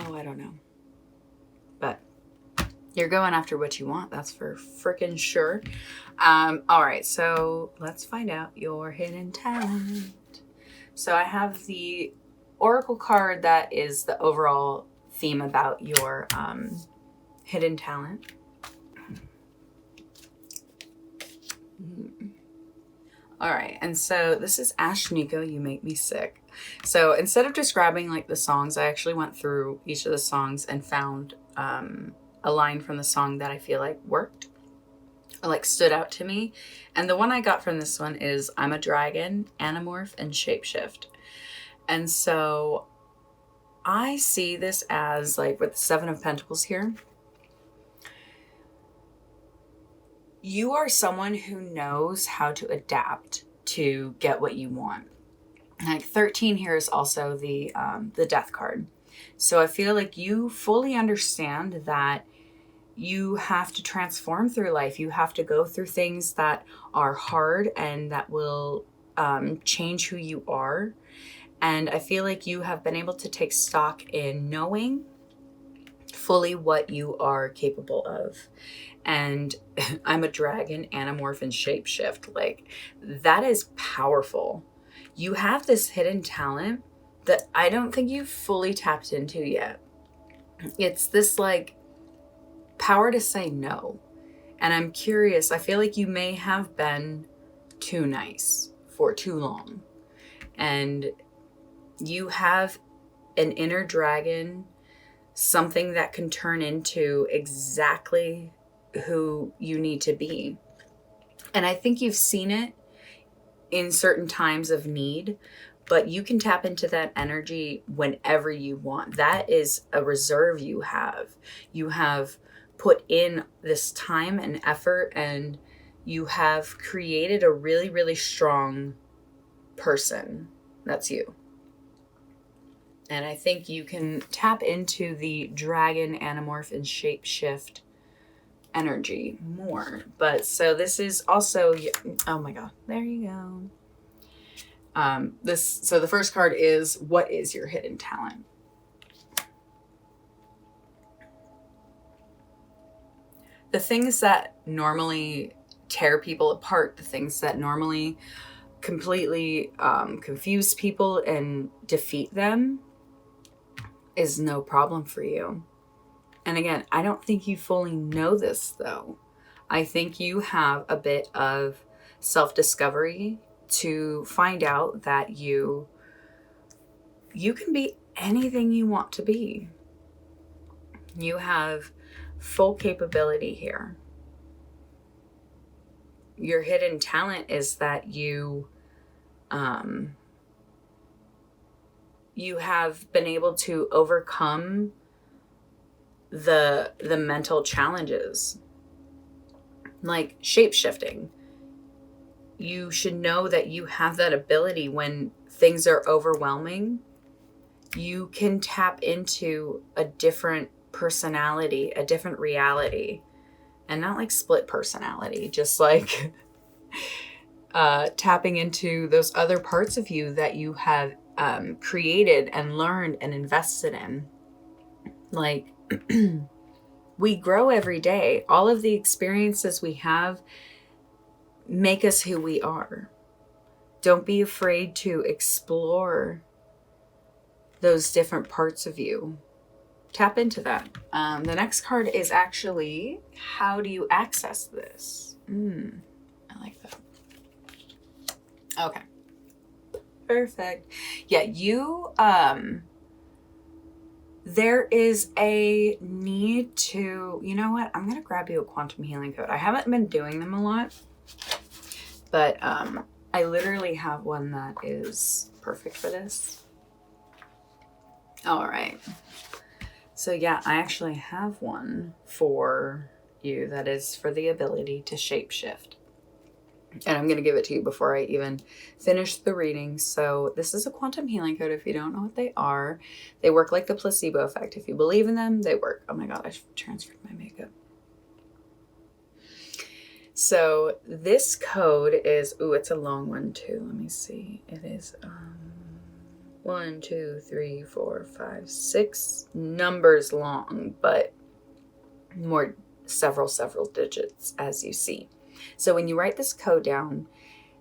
Oh, I don't know. But you're going after what you want. That's for freaking sure. All right, so let's find out your hidden talent. So I have the Oracle card that is the overall theme about your hidden talent. All right, and so this is Ashnikko, You Make Me Sick. So instead of just grabbing like the songs, I actually went through each of the songs and found a line from the song that I feel like worked, or like stood out to me. And the one I got from this one is I'm a dragon, anamorph, and shapeshift. And so I see this as like with the Seven of Pentacles here. You are someone who knows how to adapt to get what you want. Like 13 here is also the Death card. So I feel like you fully understand that you have to transform through life. You have to go through things that are hard and that will change who you are. And I feel like you have been able to take stock in knowing fully what you are capable of. And I'm a dragon, anamorph, and shapeshift. Like, that is powerful. You have this hidden talent that I don't think you've fully tapped into yet. It's this like power to say no. And I'm curious, I feel like you may have been too nice for too long. And you have an inner dragon, something that can turn into exactly who you need to be. And I think you've seen it in certain times of need, but you can tap into that energy whenever you want. That is a reserve you have. You have put in this time and effort, and you have created a really, really strong person. That's you. And I think you can tap into the dragon, anamorph, and shapeshift energy more. But so this is also, oh my god, there you go. So the first card is, what is your hidden talent? The things that normally tear people apart, the things that normally completely confuse people and defeat them, is no problem for you. And again, I don't think you fully know this though. I think you have a bit of self-discovery to find out that you can be anything you want to be. You have full capability here. Your hidden talent is that you have been able to overcome the mental challenges, like shape-shifting. You should know that you have that ability when things are overwhelming. You can tap into a different personality, a different reality, and not like split personality, just like tapping into those other parts of you that you have created and learned and invested in. Like, we grow every day. All of the experiences we have make us who we are. Don't be afraid to explore those different parts of you. Tap into that. The next card is actually, how do you access this? I like that. Okay. Perfect. Yeah, you, there is a need to, you know what? I'm going to grab you a quantum healing code. I haven't been doing them a lot, but I literally have one that is perfect for this. All right. So yeah, I actually have one for you that is for the ability to shapeshift. And I'm going to give it to you before I even finish the reading. So this is a quantum healing code. If you don't know what they are, they work like the placebo effect. If you believe in them, they work. Oh my God, I transferred my makeup. So this code is, ooh, it's a long one too. Let me see. It is 1, 2, 3, 4, 5, 6 numbers long, but more several digits, as you see. So when you write this code down,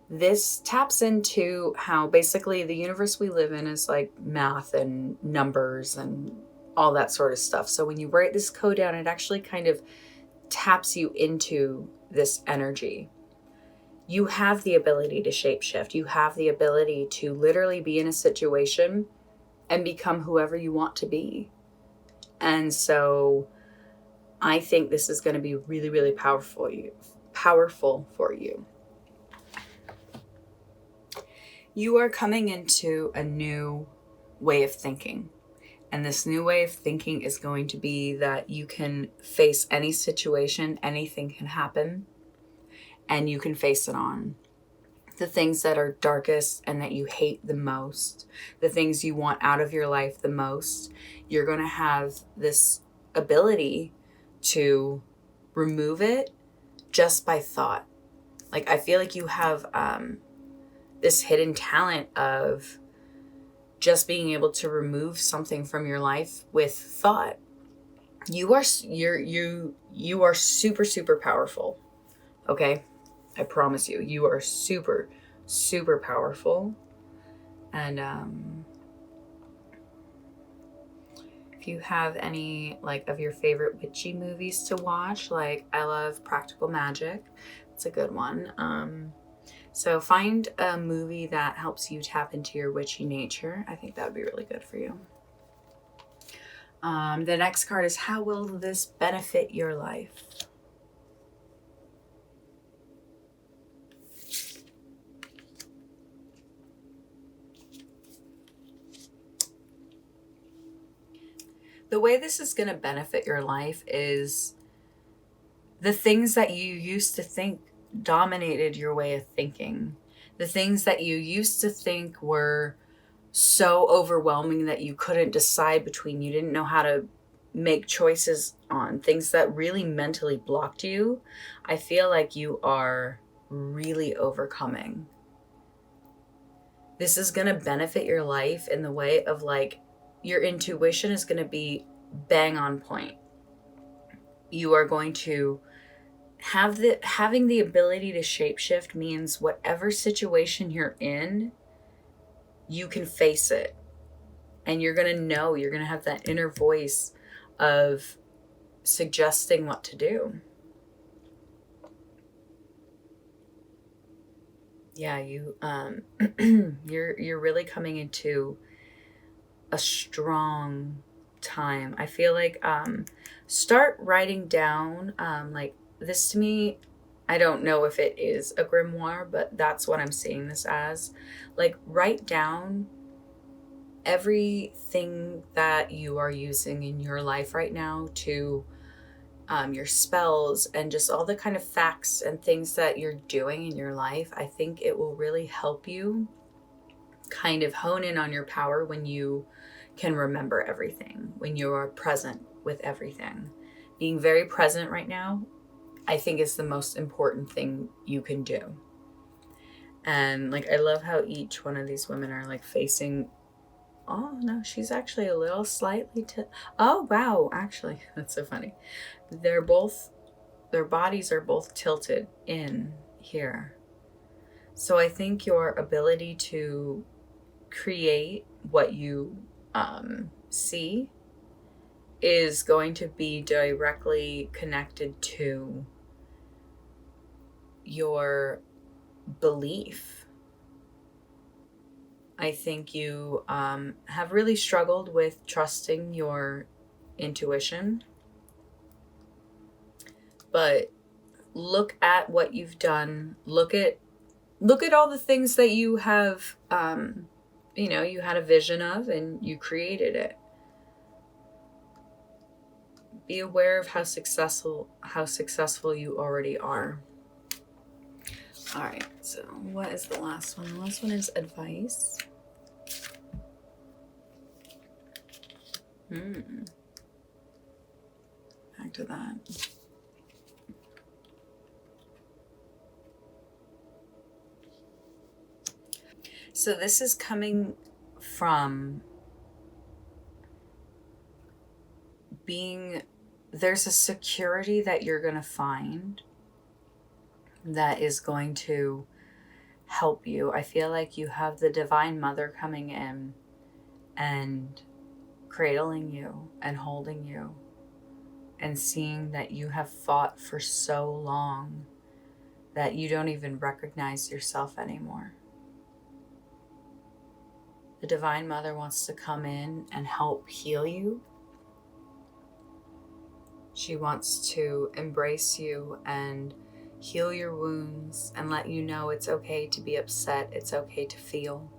this taps into how basically the universe we live in is like math and numbers and all that sort of stuff. So when you write this code down, it actually kind of taps you into this energy. You have the ability to shapeshift. You have the ability to literally be in a situation and become whoever you want to be. And so I think this is going to be really, really powerful for you. You are coming into a new way of thinking. And this new way of thinking is going to be that you can face any situation, anything can happen, and you can face it on. The things that are darkest and that you hate the most, the things you want out of your life the most, you're going to have this ability to remove it just by thought. Like, I feel like you have this hidden talent of just being able to remove something from your life with thought. You are super, super powerful. Okay? I promise you, you are super, super powerful. And if you have any like of your favorite witchy movies to watch, like I love Practical Magic. It's a good one. So find a movie that helps you tap into your witchy nature. I think that would be really good for you. The next card is, how will this benefit your life? The way this is going to benefit your life is the things that you used to think dominated your way of thinking. The things that you used to think were so overwhelming that you couldn't decide between, you didn't know how to make choices on, things that really mentally blocked you. I feel like you are really overcoming. This is going to benefit your life in the way of like, your intuition is going to be bang on point. You are going to having the ability to shapeshift means whatever situation you're in, you can face it. And you're going to know, you're going to have that inner voice of suggesting what to do. Yeah, you're really coming into a strong time. I feel like start writing down like this. To me, I don't know if it is a grimoire, but that's what I'm seeing this as. Like, write down everything that you are using in your life right now to your spells and just all the kind of facts and things that you're doing in your life. I think it will really help you kind of hone in on your power when you can remember everything, when you are present with everything. Being very present right now, I think, is the most important thing you can do. And like, I love how each one of these women are like facing, oh no, she's actually a little slightly oh wow, actually that's so funny. Their bodies are both tilted in here. So I think your ability to create what you see is going to be directly connected to your belief. I think you have really struggled with trusting your intuition, but look at what you've done. Look at all the things that you have you had a vision of and you created it. Be aware of how successful you already are. All right, so what is the last one? The last one is advice. Back to that. So this is coming from there's a security that you're going to find that is going to help you. I feel like you have the Divine Mother coming in and cradling you and holding you and seeing that you have fought for so long that you don't even recognize yourself anymore. The Divine Mother wants to come in and help heal you. She wants to embrace you and heal your wounds and let you know it's okay to be upset, it's okay to feel.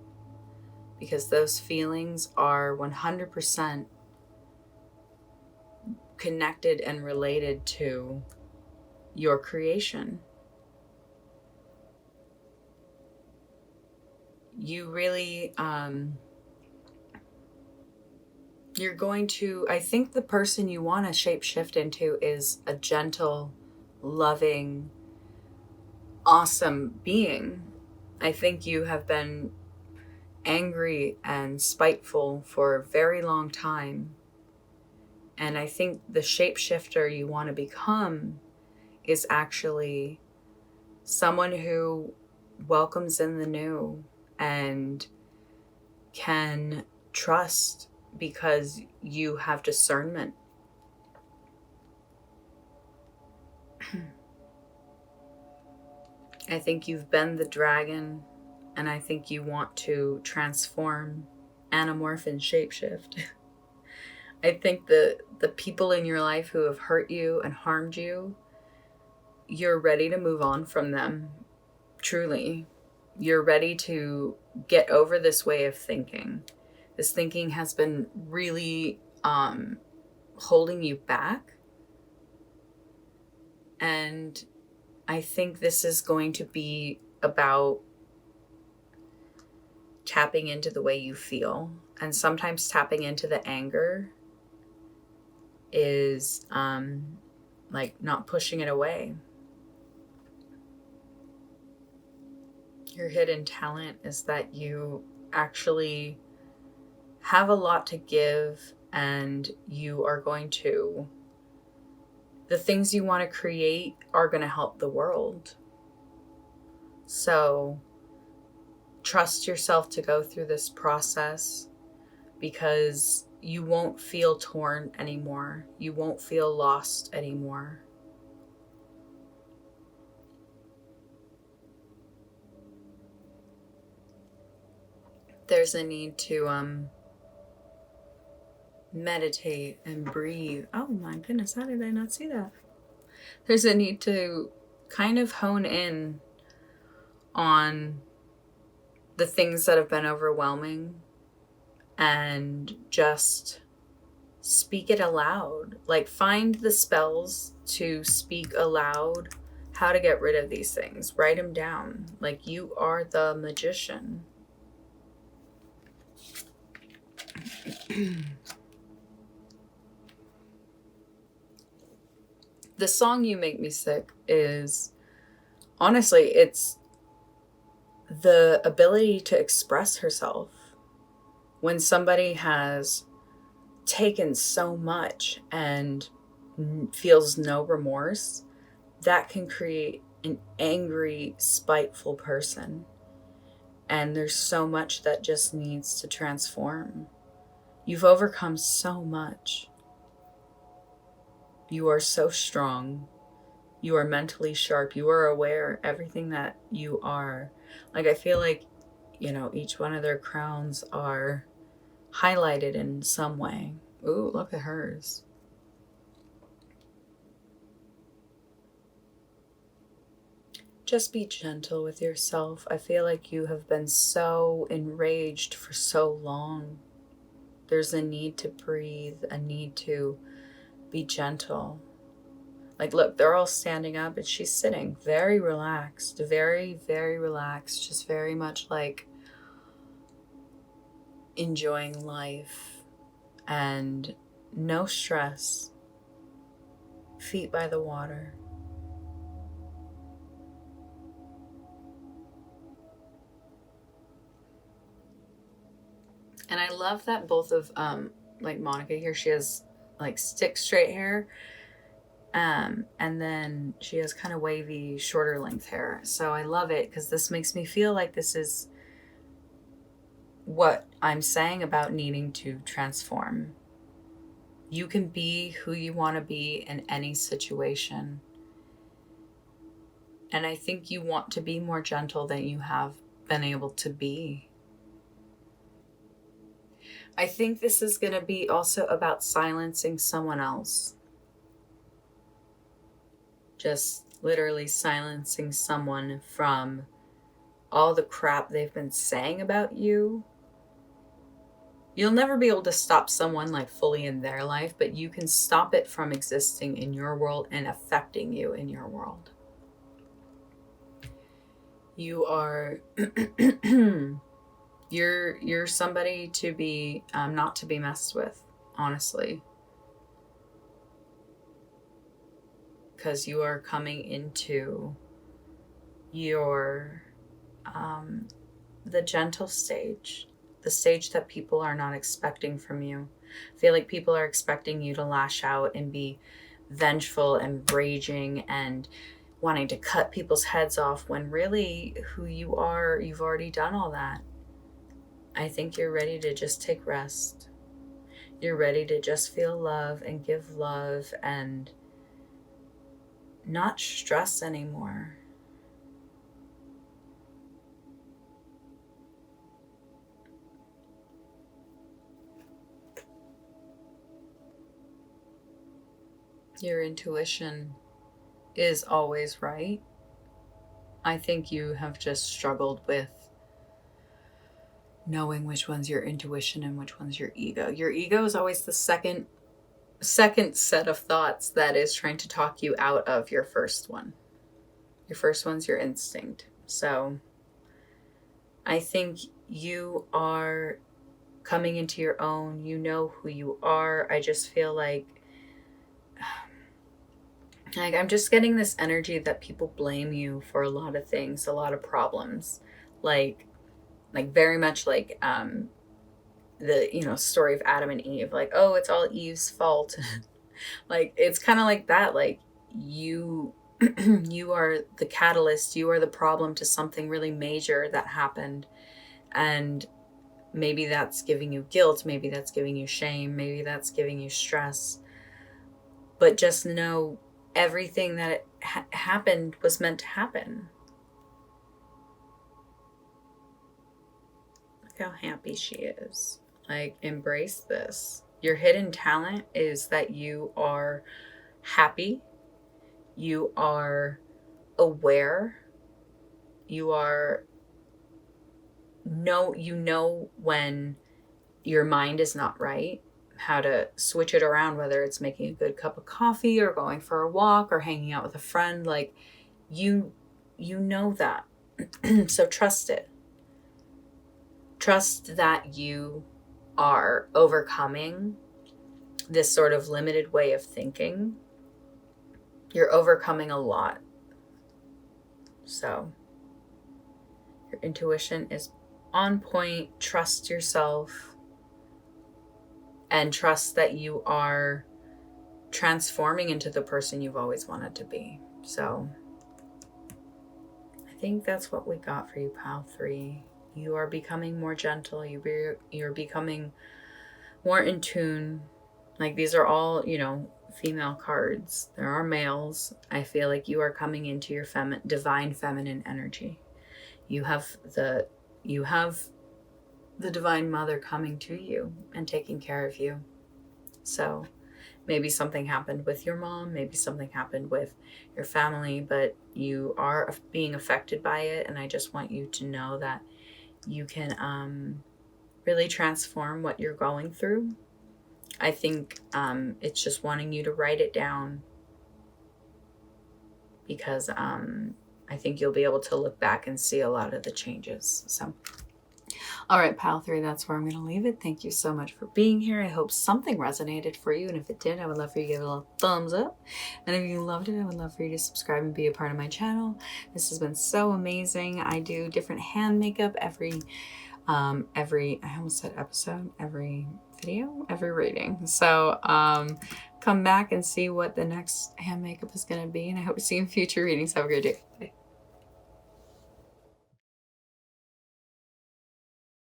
Because those feelings are 100% connected and related to your creation. You really, you're going to, I think the person you want to shapeshift into is a gentle, loving, awesome being. I think you have been angry and spiteful for a very long time. And I think the shapeshifter you want to become is actually someone who welcomes in the new and can trust because you have discernment. I think you've been the dragon, and I think you want to transform, anamorph, and shapeshift. I think the people in your life who have hurt you and harmed you, you're ready to move on from them. Truly. You're ready to get over this way of thinking. This thinking has been really holding you back. And I think this is going to be about tapping into the way you feel. And sometimes tapping into the anger is like not pushing it away. Your hidden talent is that you actually have a lot to give, and you are going to, the things you want to create are going to help the world. So trust yourself to go through this process, because you won't feel torn anymore. You won't feel lost anymore. There's a need to meditate and breathe. Oh my goodness, how did I not see that? There's a need to kind of hone in on the things that have been overwhelming and just speak it aloud. Like, find the spells to speak aloud how to get rid of these things. Write them down. Like, you are the magician. The song You Make Me Sick is, honestly, it's the ability to express herself. When somebody has taken so much and feels no remorse, that can create an angry, spiteful person. And there's so much that just needs to transform. You've overcome so much. You are so strong. You are mentally sharp. You are aware everything that you are. Like, I feel like, you know, each one of their crowns are highlighted in some way. Ooh, look at hers. Just be gentle with yourself. I feel like you have been so enraged for so long. There's a need to breathe, a need to be gentle. Like, look, they're all standing up and she's sitting very relaxed, very, very relaxed, just very much like enjoying life and no stress. Feet by the water. And I love that both of like Monica here, she has like stick straight hair. And then she has kind of wavy, shorter length hair. So I love it because this makes me feel like this is what I'm saying about needing to transform. You can be who you want to be in any situation. And I think you want to be more gentle than you have been able to be. I think this is going to be also about silencing someone else. Just literally silencing someone from all the crap they've been saying about you. You'll never be able to stop someone like fully in their life, but you can stop it from existing in your world and affecting you in your world. You are you're somebody to be not to be messed with, honestly, because you are coming into your the gentle stage, the stage that people are not expecting from you. I feel like people are expecting you to lash out and be vengeful and raging and wanting to cut people's heads off, when really who you are, you've already done all that. I think you're ready to just take rest. You're ready to just feel love and give love and not stress anymore. Your intuition is always right. I think you have just struggled with knowing which one's your intuition and which one's your ego. Your ego is always the second set of thoughts that is trying to talk you out of your first one. Your first one's your instinct. So I think you are coming into your own. You know who you are. I just feel like I'm just getting this energy that people blame you for a lot of things, a lot of problems. Like very much like the story of Adam and Eve, like, oh, it's all Eve's fault. Like, it's kind of like that. Like, you you are the catalyst, you are the problem to something really major that happened. And maybe that's giving you guilt, maybe that's giving you shame, maybe that's giving you stress. But just know everything that happened was meant to happen. Look how happy she is. Like, embrace this. Your hidden talent is that you are happy. You are aware. You know when your mind is not right, how to switch it around, whether it's making a good cup of coffee or going for a walk or hanging out with a friend. Like, you know that. So trust it. Trust that you are overcoming this sort of limited way of thinking. You're overcoming a lot. So your intuition is on point. Trust yourself and trust that you are transforming into the person you've always wanted to be. So I think that's what we got for you, Pile 3. You are becoming more gentle. You're becoming more in tune. Like, these are all, female cards. There are males. I feel like you are coming into your divine feminine energy. You have the Divine Mother coming to you and taking care of you. So maybe something happened with your mom, maybe something happened with your family, but you are being affected by it. And I just want you to know that you can really transform what you're going through. I think it's just wanting you to write it down, because I think you'll be able to look back and see a lot of the changes. So, all right, Pile 3, that's where I'm going to leave it. Thank you so much for being here. I hope something resonated for you. And if it did, I would love for you to give it a little thumbs up. And if you loved it, I would love for you to subscribe and be a part of my channel. This has been so amazing. I do different hand makeup every I almost said episode, every video, every reading. So come back and see what the next hand makeup is going to be. And I hope to see you in future readings. Have a great day. Bye.